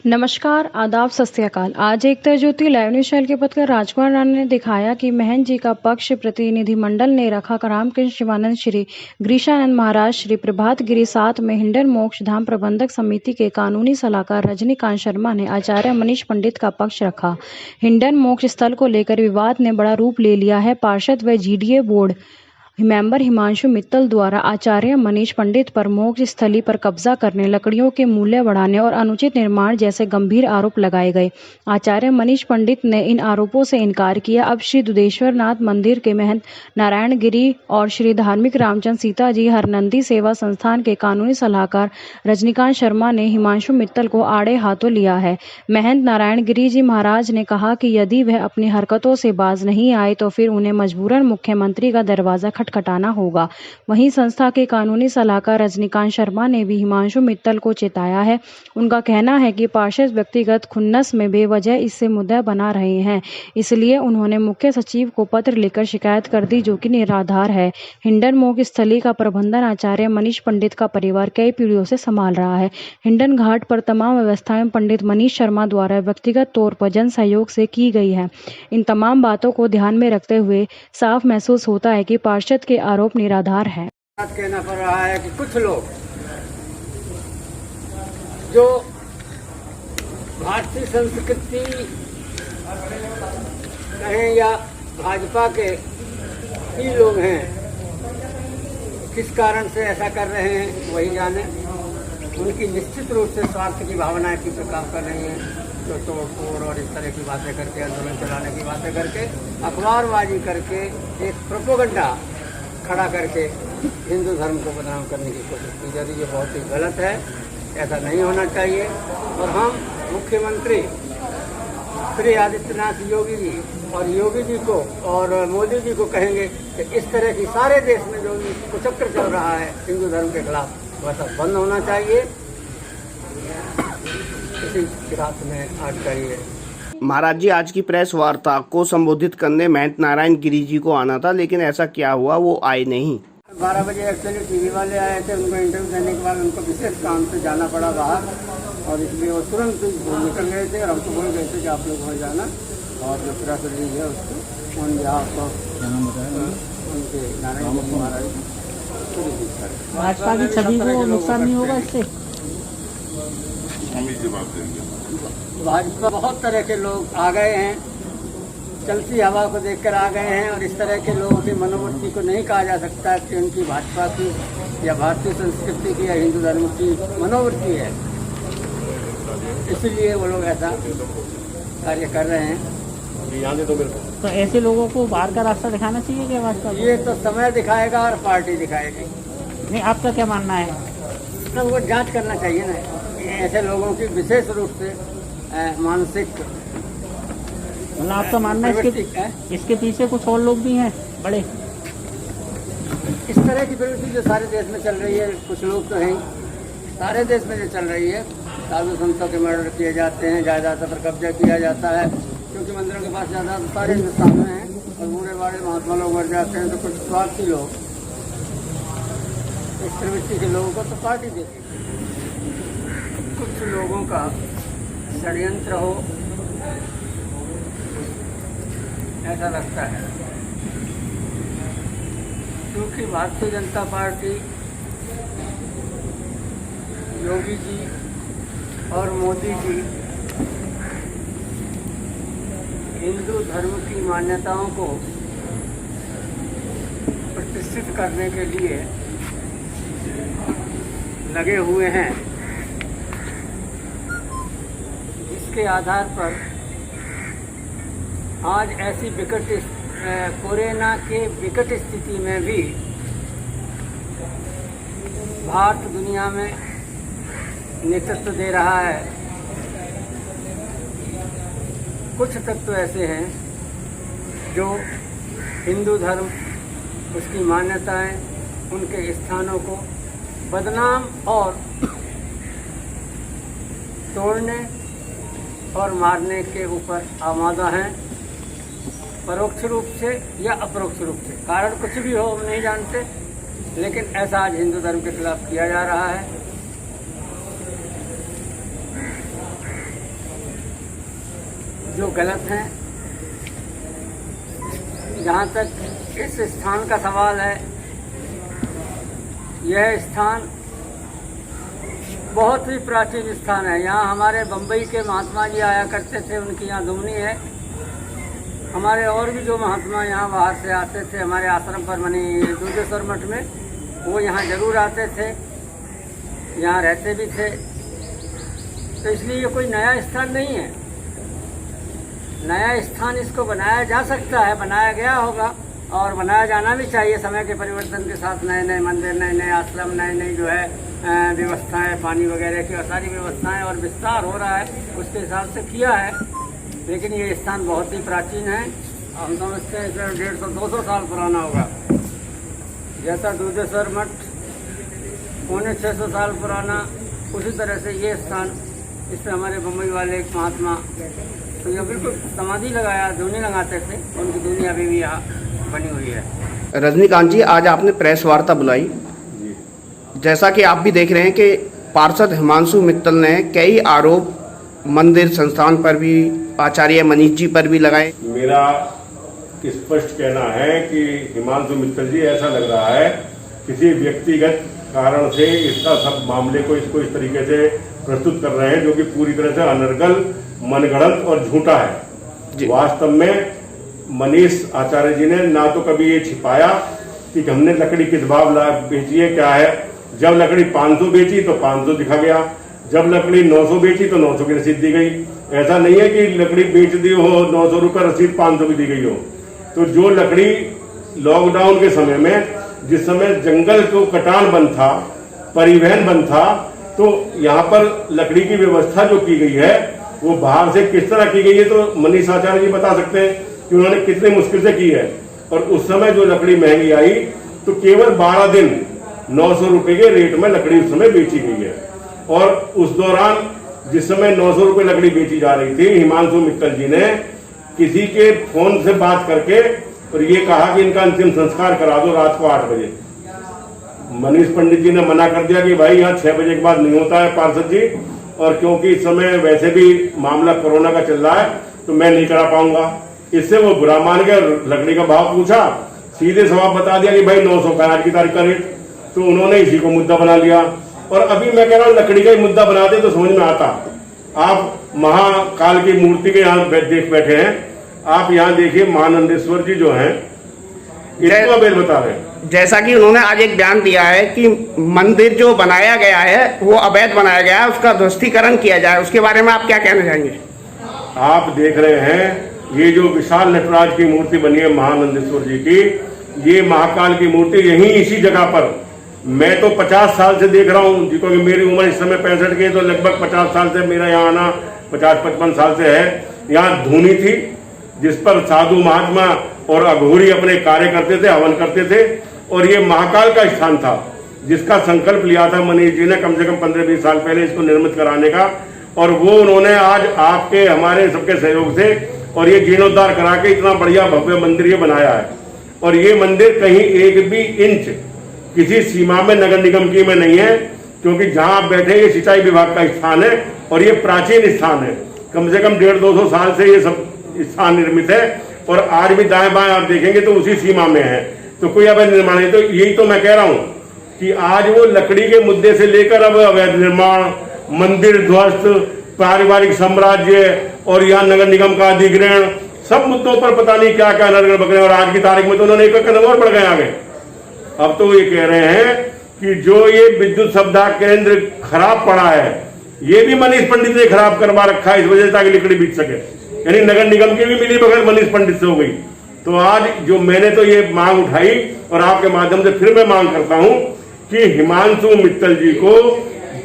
नमस्कार, आदाब, सत श्री अकाल। आज एकता ज्योति लाइव न्यूज चैनल के पत्रकार राजकुमार राणा ने दिखाया कि महंत जी का पक्ष प्रतिनिधिमंडल ने रखा। रामकृष्ण शिवानंद, श्री ग्रीशानंद महाराज, श्री प्रभात गिरी 7 में हिंडन मोक्ष धाम प्रबंधक समिति के कानूनी सलाहकार रजनीकांत शर्मा ने आचार्य मनीष पंडित का पक्ष रखा। हिंडन मोक्ष स्थल को लेकर विवाद ने बड़ा रूप ले लिया है। पार्षद व GDA board member Himanshu Mittal द्वारा आचार्य मनीष पंडित पर मोक्ष स्थली पर कब्जा करने, लकड़ियों के मूल्य बढ़ाने और अनुचित निर्माण जैसे गंभीर आरोप लगाए गए। आचार्य मनीष पंडित ने इन आरोपों से इनकार किया। अब श्री दुधेश्वर नाथ मंदिर के महंत नारायण गिरी और श्री धार्मिक रामचंद्र सीता जी हरनंदी सेवा संस्थान के कानूनी सलाहकार रजनीकांत शर्मा ने हिमांशु मित्तल को आड़े हाथों लिया है। महंत नारायण गिरी जी महाराज ने कहा कि यदि वह अपनी हरकतों से बाज नहीं आए तो फिर उन्हें मजबूरन मुख्यमंत्री का दरवाजा खटखटाना होगा। वहीं संस्था के कानूनी सलाहकार रजनीकांत शर्मा ने भी हिमांशु मित्तल को चेताया है। उनका कहना है कि पार्षद व्यक्तिगत खुन्नस में बेवजह इससे मुद्दा बना रहे हैं, इसलिए उन्होंने मुख्य सचिव को पत्र लिखकर शिकायत कर दी, जो कि निराधार है। हिंडन मोक्ष स्थली का प्रबंधन आचार्य मनीष पंडित का परिवार कई पीढ़ियों से संभाल रहा है। हिंडन घाट पर तमाम व्यवस्थाएं पंडित मनीष शर्मा द्वारा व्यक्तिगत तौर पर जन सहयोग से की गई है। इन तमाम बातों को ध्यान में रखते हुए साफ महसूस होता है कि पार्षद के आरोप निराधार है। कहना पड़ रहा है कि कुछ लोग जो भारतीय संस्कृति कहें या भाजपा के ही लोग हैं, किस कारण से ऐसा कर रहे हैं वही जाने। उनकी निश्चित रूप से स्वार्थ की भावनाएं की काम कर रही हैं, जो तोड़ फोड़ और इस तरह की बातें करके, आंदोलन चलाने की बातें करके, अखबारबाजी करके, एक प्रोपोगंडा खड़ा करके हिंदू धर्म को बदनाम करने की कोशिश की जा रही है। ये बहुत ही गलत है, ऐसा नहीं होना चाहिए। और हम मुख्यमंत्री श्री आदित्यनाथ योगी जी और योगी जी को और मोदी जी को कहेंगे कि इस तरह की सारे देश में जो कुचक्र चल रहा है हिंदू धर्म के खिलाफ, वह सब बंद होना चाहिए। इसी के साथ में आज का ये महाराज जी, आज की प्रेस वार्ता को संबोधित करने महंत नारायण गिरी जी को आना था, लेकिन ऐसा क्या हुआ, वो आए नहीं? 12 बजे एक्चुअली टीवी वाले आए थे, उनको इंटरव्यू देने के बाद उनको विशेष काम से जाना पड़ा बाहर, और इसलिए वो तुरंत निकल गए थे और हमको बोल गए थे कि आप लोग हो जाना और जो प्रेस रिलीज है उसको उन आपको उनके नारायण जी महाराज भाजपा की छवि को नुकसान नहीं होगा इससे? भाजपा बहुत तरह के लोग आ गए हैं, चलती हवा को देखकर आ गए हैं, और इस तरह के लोगों की मनोवृत्ति को नहीं कहा जा सकता कि उनकी भाजपा की या भारतीय संस्कृति की या हिंदू धर्म की मनोवृत्ति है। इसलिए वो लोग ऐसा कार्य कर रहे हैं। तो ऐसे लोगों को बाहर का रास्ता दिखाना चाहिए क्या भाजपा? ये तो समय दिखाएगा और पार्टी दिखाएगी। नहीं, आपका क्या मानना है? तो वो जांच करना चाहिए ना, ऐसे लोगों की विशेष रूप से मानसिक, मतलब आपका मानना है इसके पीछे कुछ और लोग भी हैं बड़े? इस तरह की प्रवृत्ति जो सारे देश में चल रही है, कुछ लोग तो हैं, सारे देश में जो चल रही है, साधु संतों के मर्डर किए जाते हैं, जायदादों पर कब्जा किया जाता है, क्योंकि मंदिरों के पास जायदाद सारे हिंदुस्तान में हैं, और बूढ़े बाड़े महात्मा लोग मर जाते हैं, तो कुछ स्वार्थी लोग इस प्रवृत्ति के लोगों को तो पार्टी देती है। कुछ लोगों का षड्यंत्र हो, ऐसा लगता है, क्योंकि भारतीय जनता पार्टी, योगी जी और मोदी जी हिंदू धर्म की मान्यताओं को प्रतिष्ठित करने के लिए लगे हुए हैं। इसके आधार पर आज ऐसी विकट कोरोना के विकट स्थिति में भी भारत दुनिया में नेतृत्व दे रहा है। कुछ तत्व ऐसे हैं जो हिंदू धर्म, उसकी मान्यताएं, उनके स्थानों को बदनाम और तोड़ने और मारने के ऊपर आमादा हैं, परोक्ष रूप से या अपरोक्ष रूप से। कारण कुछ भी हो हम नहीं जानते, लेकिन ऐसा आज हिंदू धर्म के खिलाफ किया जा रहा है। जो गलत हैं। जहाँ तक इस स्थान का सवाल है, यह स्थान बहुत ही प्राचीन स्थान है। यहाँ हमारे बम्बई के महात्मा जी आया करते थे, उनकी यहाँ दुमनी है। हमारे और भी जो महात्मा यहाँ बाहर से आते थे हमारे आश्रम पर मनी दूधेश्वर मठ में, वो यहाँ जरूर आते थे, यहाँ रहते भी थे। तो इसलिए ये कोई नया स्थान नहीं है। नया स्थान इसको बनाया जा सकता है, बनाया गया होगा और बनाया जाना भी चाहिए। समय के परिवर्तन के साथ नए नए मंदिर, नए नए आश्रम, नई नई जो है व्यवस्थाएं, पानी वगैरह की सारी व्यवस्थाएं और विस्तार हो रहा है, उसके हिसाब से किया है। लेकिन ये स्थान बहुत ही प्राचीन है। हम समझते हैं इसे 150-200 साल पुराना होगा। जैसा दूधेश्वर मठ 650 साल पुराना, उसी तरह से ये स्थान, इसमें हमारे बम्बई वाले एक महात्मा तो ये बिल्कुल समाधि लगाया, धुनी लगाते थे, उनकी धुनी अभी भी यहाँ बनी हुई है। रजनीकांत जी, आज आपने प्रेस वार्ता बुलाई। जैसा कि आप भी देख रहे हैं कि पार्षद हिमांशु मित्तल ने कई आरोप मंदिर संस्थान पर भी, आचार्य मनीष जी पर भी लगाए। मेरा स्पष्ट कहना है कि हिमांशु मित्तल जी, ऐसा लग रहा है किसी व्यक्तिगत कारण से इसका सब मामले को इसको इस तरीके से प्रस्तुत कर रहे हैं, जो कि पूरी तरह से अनर्गल, मनगढ़ंत और झूठा है। वास्तव में मनीष आचार्य जी ने ना तो कभी ये छिपाया कि हमने लकड़ी किस भाव बेची है, क्या है। जब लकड़ी 500 बेची तो 500 दिखा गया, जब लकड़ी 900 बेची तो 900 की रसीद दी गई। ऐसा नहीं है कि लकड़ी बेच दी हो 900 रुपये, रसीद 500 भी दी गई हो। तो जो लकड़ी लॉकडाउन के समय में, जिस समय जंगल को कटान बंद था, परिवहन बंद था, तो यहाँ पर लकड़ी की व्यवस्था जो की गई है वो बाहर से किस तरह की गई है, तो मनीष आचार्य जी बता सकते हैं कि उन्होंने कितनी मुश्किल से की है। और उस समय जो लकड़ी महंगी आई तो केवल 12 दिन 900 रुपए के रेट में लकड़ी उस समय बेची गई है। और उस दौरान जिस समय 900 रुपए लकड़ी बेची जा रही थी, हिमांशु मित्तल जी ने किसी के फोन से बात करके और ये कहा कि इनका अंतिम संस्कार करा दो रात को 8 बजे। मनीष पंडित जी ने मना कर दिया कि भाई यहाँ 6 बजे के बाद नहीं होता है पार्षद जी, और क्योंकि इस समय वैसे भी मामला कोरोना का चल रहा है तो मैं नहीं करा पाऊंगा। इससे वो बुरा मान गए, लकड़ी का भाव पूछा, सीधे सवाब बता दिया कि भाई 900 का आज की तारीख का रेट। तो उन्होंने इसी को मुद्दा बना लिया। और अभी मैं कह रहा हूँ लकड़ी का ही मुद्दा बनाते तो समझ में आता। आप महाकाल की मूर्ति के यहाँ देख बैठे हैं, आप यहाँ देखिए महानंदेश्वर जी जो हैं, इसको अवैध बता रहे हैं। जैसा कि उन्होंने आज एक बयान दिया है कि मंदिर जो बनाया गया है वो अवैध बनाया गया है, उसका ध्वस्तीकरण किया जाए। उसके बारे में आप क्या कहना चाहेंगे? आप देख रहे हैं ये जो विशाल नटराज की मूर्ति बनी है महानंदेश्वर जी की, ये महाकाल की मूर्ति यही इसी जगह पर, मैं तो 50 साल से देख रहा हूँ, क्योंकि मेरी उम्र इस समय 65 की, तो लगभग 50 साल से मेरा यहाँ आना 50-55 साल से है। यहाँ धूनी थी जिस पर साधु महात्मा और अघोरी अपने कार्य करते थे, हवन करते थे। और ये महाकाल का स्थान था जिसका संकल्प लिया था मनीष जी ने कम से कम 15-20 साल पहले इसको निर्मित कराने का। और वो उन्होंने आज आपके हमारे सबके सहयोग से और ये जीर्णोद्धार करा के इतना बढ़िया भव्य मंदिर ये बनाया है। और ये मंदिर कहीं एक भी इंच किसी सीमा में नगर निगम की में नहीं है, क्योंकि जहां आप बैठे ये सिंचाई विभाग का स्थान है और ये प्राचीन स्थान है। कम से कम 150-200 साल से ये सब स्थान निर्मित है और आज भी दाएं बाएं आप देखेंगे तो उसी सीमा में है। तो कोई अवैध निर्माण है। तो यही तो मैं कह रहा हूं कि आज वो लकड़ी के मुद्दे से लेकर अब अवैध निर्माण, मंदिर ध्वस्त, पारिवारिक साम्राज्य और यहाँ नगर निगम का अधिग्रहण, सब मुद्दों पर पता नहीं क्या क्या नरगढ़ बकरे। और आज की तारीख में तो उन्होंने एक कदम और बढ़ गए आगे। अब तो ये कह रहे हैं कि जो ये विद्युत सुविधा केंद्र खराब पड़ा है, ये भी मनीष पंडित ने खराब करवा रखा है इस वजह से ताकि लकड़ी बिक सके। यानी नगर निगम की भी मिली बगैर मनीष पंडित से हो गई। तो आज जो मैंने तो ये मांग उठाई और आपके माध्यम से फिर मैं मांग करता हूं कि हिमांशु मित्तल जी को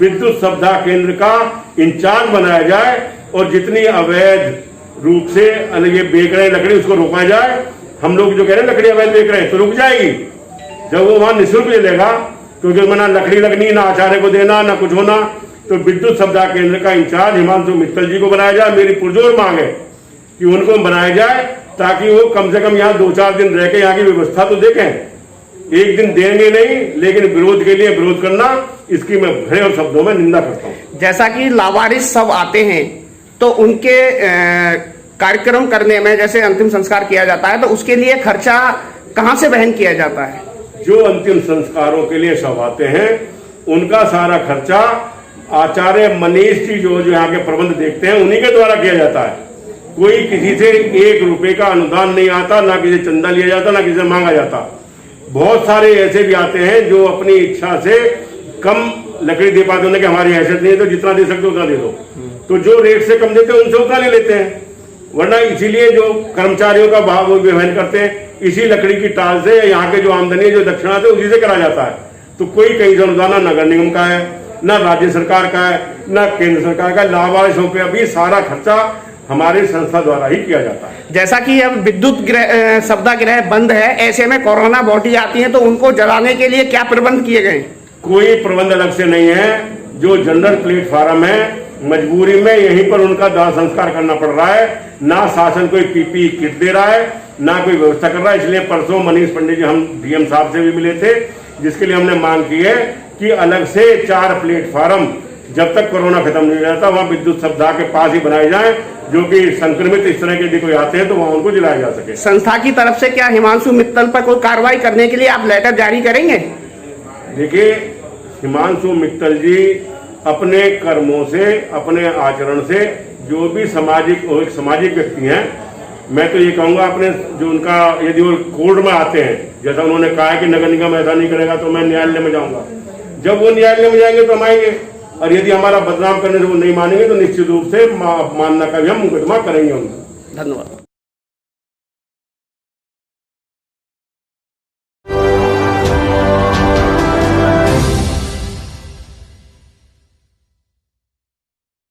विद्युत सुविधा केंद्र का इंचार्ज बनाया जाए और जितनी अवैध रूप से ये बेच रहे लकड़ी उसको रोका जाए। हम लोग जो कह रहे हैं लकड़ी अवैध बेच रहे हैं तो रुक जाएगी जब वो वहां निःशुल्क ले लेगा, क्योंकि ना लकड़ी लगनी, ना आचार्य को देना, ना कुछ होना। तो विद्युत सुविधा केंद्र का इंचार्ज हिमांशु मित्तल जी को बनाया जाए। मेरी पुरजोर मांग है कि उनको बनाया जाए ताकि वो कम से कम यहाँ 2-4 दिन रह के यहाँ की व्यवस्था तो देखें। एक दिन देंगे नहीं, लेकिन विरोध के लिए विरोध करना, इसकी मैं भरे और शब्दों में निंदा करता हूँ। जैसा कि लावारिस सब आते हैं तो उनके कार्यक्रम करने में, जैसे अंतिम संस्कार किया जाता है, तो उसके लिए खर्चा कहाँ से वहन किया जाता है? जो अंतिम संस्कारों के लिए सब आते हैं उनका सारा खर्चा आचार्य मनीष जी जो यहाँ के प्रबंध देखते हैं उन्हीं के द्वारा किया जाता है। कोई किसी से 1 रुपए का अनुदान नहीं आता, ना किसी चंदा लिया जाता, ना किसी से मांगा जाता। बहुत सारे ऐसे भी आते हैं जो अपनी इच्छा से कम लकड़ी दे पाते हैं कि हमारी हैसियत नहीं है तो जितना दे सकते उतना दे दो, तो जो रेट से कम देते हैं उनसे उतना ले लेते हैं। वरना इसीलिए जो कर्मचारियों का भाव वो वहन करते हैं, इसी लकड़ी की टाल से यहाँ के जो आमदनी है जो दक्षिणा से उसी से करा जाता है। तो कोई कहीं से अनुदान ना नगर निगम का है, ना राज्य सरकार का है, ना केंद्र सरकार का, लाभार्थियों पे अभी सारा खर्चा हमारे संस्था द्वारा ही किया जाता है। जैसा कि अब विद्युत सप्ताहगृह बंद है, ऐसे में कोरोना बॉडी आती है, तो उनको जलाने के लिए क्या प्रबंध किए गए? कोई प्रबंध अलग से नहीं है। जो जनरल प्लेटफार्म है मजबूरी में यहीं पर उनका दाह संस्कार करना पड़ रहा है। ना शासन कोई पीपी किट दे रहा है, ना कोई व्यवस्था कर रहा है। इसलिए परसों मनीष पंडित जी हम डीएम साहब से भी मिले थे, जिसके लिए हमने मांग की है कि अलग से 4 प्लेटफार्म जब तक कोरोना खत्म नहीं हो जाता वहां विद्युत सप्ताह के पास ही बनाए जाएं, जो कि संक्रमित इस तरह के यदि कोई आते हैं तो वहां उनको जलाया जा सके। संस्था की तरफ से क्या हिमांशु मित्तल पर कोई कार्रवाई करने के लिए आप लेटर जारी करेंगे? देखिए, हिमांशु मित्तल जी अपने कर्मों से, अपने आचरण से जो भी सामाजिक व्यक्ति हैं, मैं तो ये कहूंगा अपने जो उनका यदि वो कोर्ट में आते हैं, जैसा उन्होंने कहा है कि नगर निगम ऐसा नहीं करेगा तो मैं न्यायालय में जाऊंगा। जब वो न्यायालय में जाएंगे तो हम आएंगे, और यदि हमारा बदनाम करने से वो नहीं मानेंगे तो निश्चित रूप से मानना का भी हम मुकदमा करेंगे उनको। धन्यवाद।